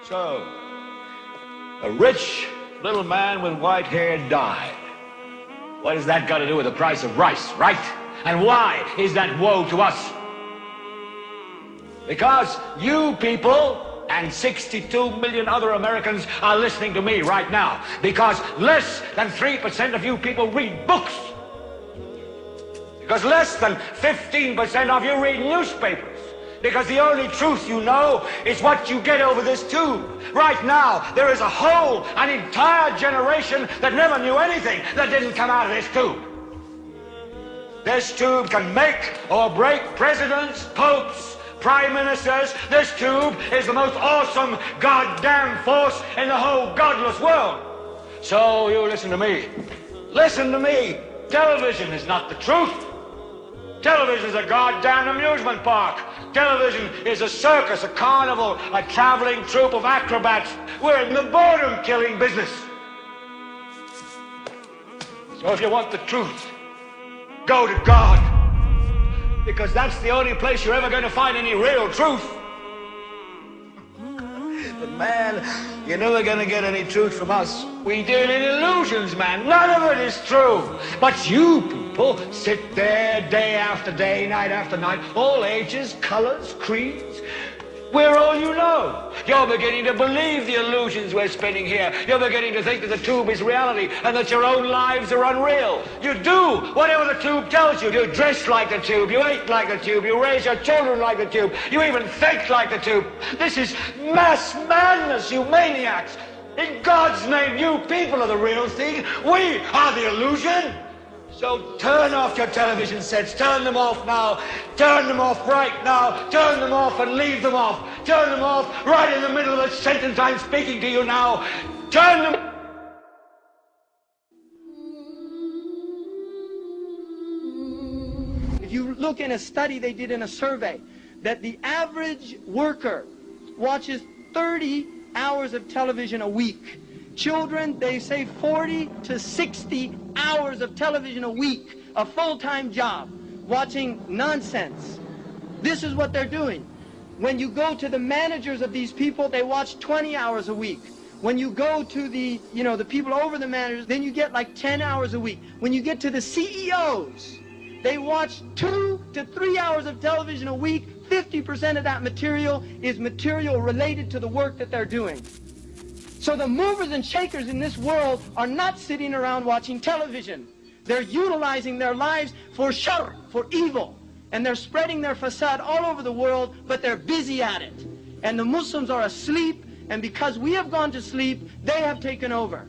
So, a rich little man with white hair died. What has that got to do with the price of rice, right? And why is that woe to us? Because you people and 62 million other Americans are listening to me right now. Because less than 3% of you people read books. Because less than 15% of you read newspapers. Because the only truth you know is what you get over this tube. Right now, there is an entire generation that never knew anything that didn't come out of this tube. This tube can make or break presidents, popes, prime ministers. This tube is the most awesome goddamn force in the whole godless world. So you listen to me. Listen to me. Television is not the truth. Television is a goddamn amusement park. Television is a circus, a carnival, a traveling troupe of acrobats. We're in the boredom-killing business. So if you want the truth, go to God. Because that's the only place you're ever going to find any real truth. But man, you're never going to get any truth from us. We deal in illusions, man. None of it is true. But you people sit there day after day, night after night, all ages, colors, creeds. We're all you know. You're beginning to believe the illusions we're spinning here. You're beginning to think that the tube is reality and that your own lives are unreal. You do whatever the tube tells you. You dress like the tube. You eat like the tube. You raise your children like the tube. You even think like the tube. This is mass madness, you maniacs. In God's name, you people are the real thing. We are the illusion. So turn off your television sets. Turn them off now. Turn them off right now. Turn them off and leave them off. Turn them off right in the middle of the sentence I'm speaking to you now. Turn them... If you look in a study they did in a survey, that the average worker watches 30 hours of television a week. Children, they say 40 to 60 hours of television a week, a full-time job, watching nonsense. This is what they're doing. When you go to the managers of these people, they watch 20 hours a week. When you go to the people over the managers, then you get like 10 hours a week. When you get to the CEOs, they watch 2 to 3 hours of television a week. 50% of that material is material related to the work that they're doing. So the movers and shakers in this world are not sitting around watching television. They're utilizing their lives for shar, for evil. And they're spreading their facade all over the world, but they're busy at it. And the Muslims are asleep, and because we have gone to sleep, they have taken over.